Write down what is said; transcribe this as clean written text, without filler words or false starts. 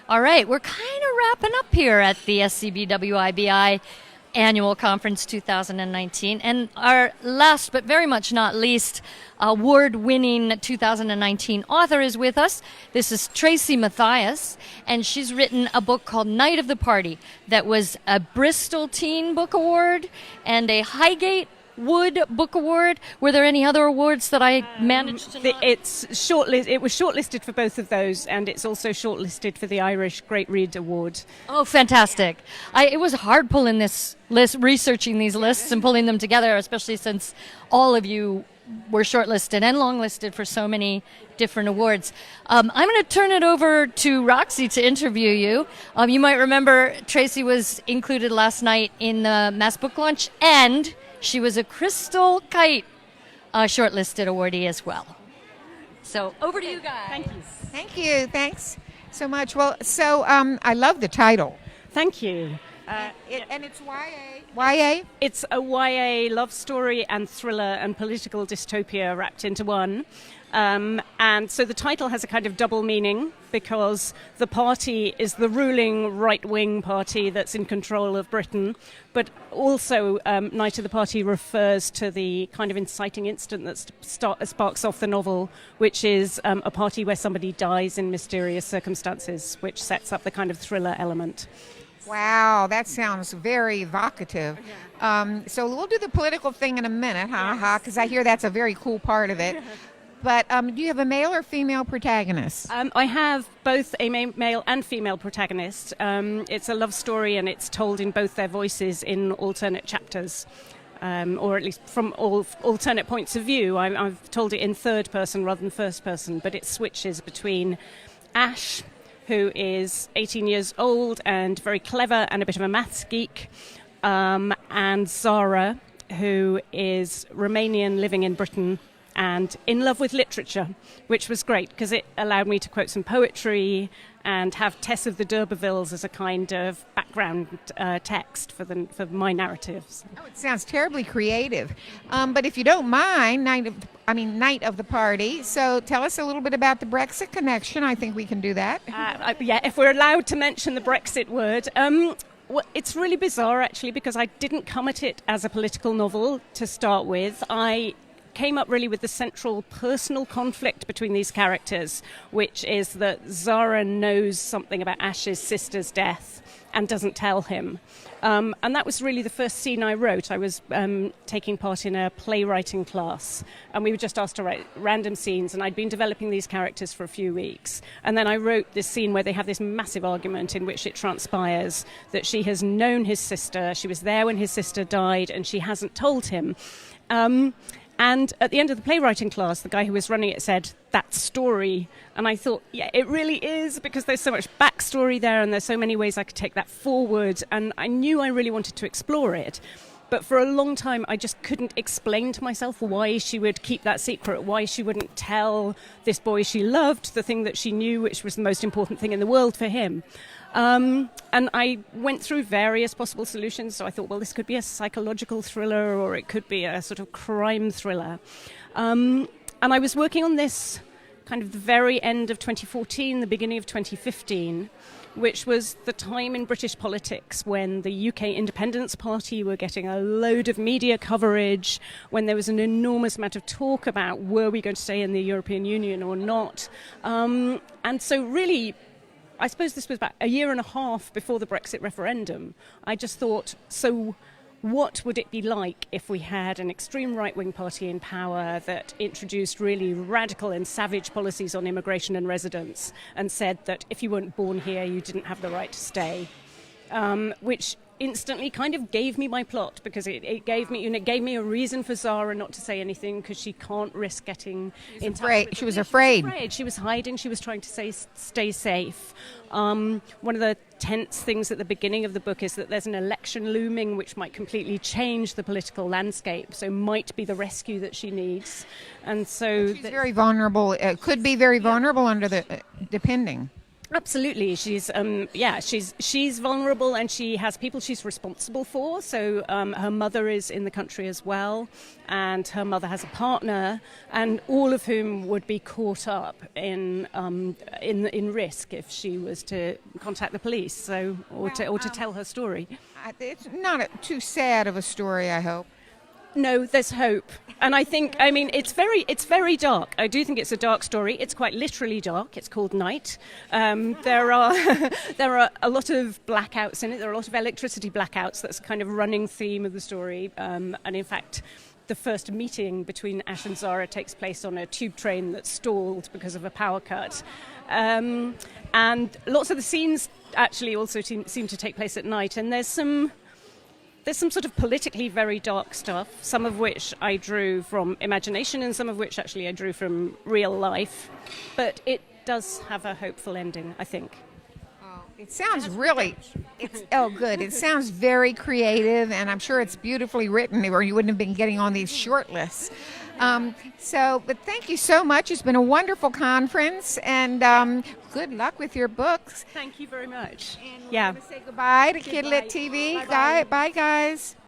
All right, we're kind of wrapping up here at the SCBWI Annual Conference 2019. And our last but very much not least award-winning 2019 author is with us. This is Tracy Mathias, and she's written a book called Night of the Party that was a Bristol Teen Book Award and a Highgate Wood Book Award. Were there any other awards that I managed to not? It was shortlisted for both of those, and it's also shortlisted for the Irish Great Read Award. Oh, fantastic. It was hard pulling this list, researching these lists and pulling them together, especially since all of you were shortlisted and longlisted for so many different awards. I'm going to turn it over to Roxie to interview you. You might remember Tracy was included last night in the Mass Book Launch, and she was a Crystal Kite shortlisted awardee as well. So over to you guys. Thank you. Thank you. Thanks so much. Well, so I love the title. Thank you. And it's YA. YA? It's a YA love story and thriller and political dystopia wrapped into one. And so the title has a kind of double meaning because the party is the ruling right-wing party that's in control of Britain, but also Night of the Party refers to the kind of inciting incident that sparks off the novel, which is a party where somebody dies in mysterious circumstances, which sets up the kind of thriller element. Wow, that sounds very evocative. So we'll do the political thing in a minute, because I hear that's a very cool part of it. But do you have a male or female protagonist? I have both a male and female protagonist. It's a love story, and it's told in both their voices in alternate chapters, or at least from all alternate points of view. I've told it in third person rather than first person, but it switches between Ash, who is 18 years old and very clever and a bit of a maths geek, and Zara, who is Romanian living in Britain and in love with literature, which was great because it allowed me to quote some poetry and have Tess of the D'Urbervilles as a kind of background text for my narratives. Oh, it sounds terribly creative. But if you don't mind, Night of the Party. So tell us a little bit about the Brexit connection. I think we can do that. Yeah, if we're allowed to mention the Brexit word. Well, it's really bizarre, actually, because I didn't come at it as a political novel to start with. I came up really with the central personal conflict between these characters, which is that Zara knows something about Ash's sister's death and doesn't tell him. And that was really the first scene I wrote. I was taking part in a playwriting class, and we were just asked to write random scenes, and I'd been developing these characters for a few weeks. And then I wrote this scene where they have this massive argument in which it transpires that she has known his sister, she was there when his sister died, and she hasn't told him. And at the end of the playwriting class, the guy who was running it said, "That's story." And I thought, yeah, it really is, because there's so much backstory there and there's so many ways I could take that forward. And I knew I really wanted to explore it. But for a long time, I just couldn't explain to myself why she would keep that secret, why she wouldn't tell this boy she loved the thing that she knew, which was the most important thing in the world for him. And I went through various possible solutions. So I thought, well, this could be a psychological thriller, or it could be a sort of crime thriller. And I was working on this kind of the very end of 2014, the beginning of 2015, which was the time in British politics when the UK Independence Party were getting a load of media coverage, when there was an enormous amount of talk about were we going to stay in the European Union or not. And so really, I suppose this was about a year and a half before the Brexit referendum. I just thought, so what would it be like if we had an extreme right-wing party in power that introduced really radical and savage policies on immigration and residence and said that if you weren't born here, you didn't have the right to stay, which instantly kind of gave me my plot, because it gave me a reason for Zara not to say anything, because she can't risk getting in touch with She was afraid. She was hiding. She was trying to stay safe. One of the tense things at the beginning of the book is that there's an election looming which might completely change the political landscape, so might be the rescue that she needs. And so she's very vulnerable. Could be very vulnerable under the depending. Absolutely, she's vulnerable, and she has people she's responsible for. So her mother is in the country as well, and her mother has a partner, and all of whom would be caught up in risk if she was to contact the police. So or to tell her story. It's not too sad of a story, I hope. No, there's hope. And I mean, it's very dark. I do think it's a dark story. It's quite literally dark. It's called Night. There are a lot of blackouts in it. There are a lot of electricity blackouts. That's a kind of running theme of the story. And in fact, the first meeting between Ash and Zara takes place on a tube train that's stalled because of a power cut. And lots of the scenes actually also seem to take place at night. And there's some sort of politically very dark stuff, some of which I drew from imagination and some of which actually I drew from real life. But it does have a hopeful ending, I think. Oh, it sounds good. It sounds very creative, and I'm sure it's beautifully written, or you wouldn't have been getting on these short lists. But thank you so much. It's been a wonderful conference, and good luck with your books. Thank you very much. And we're going to say goodbye to Kidlit TV. Bye-bye. Bye, guys.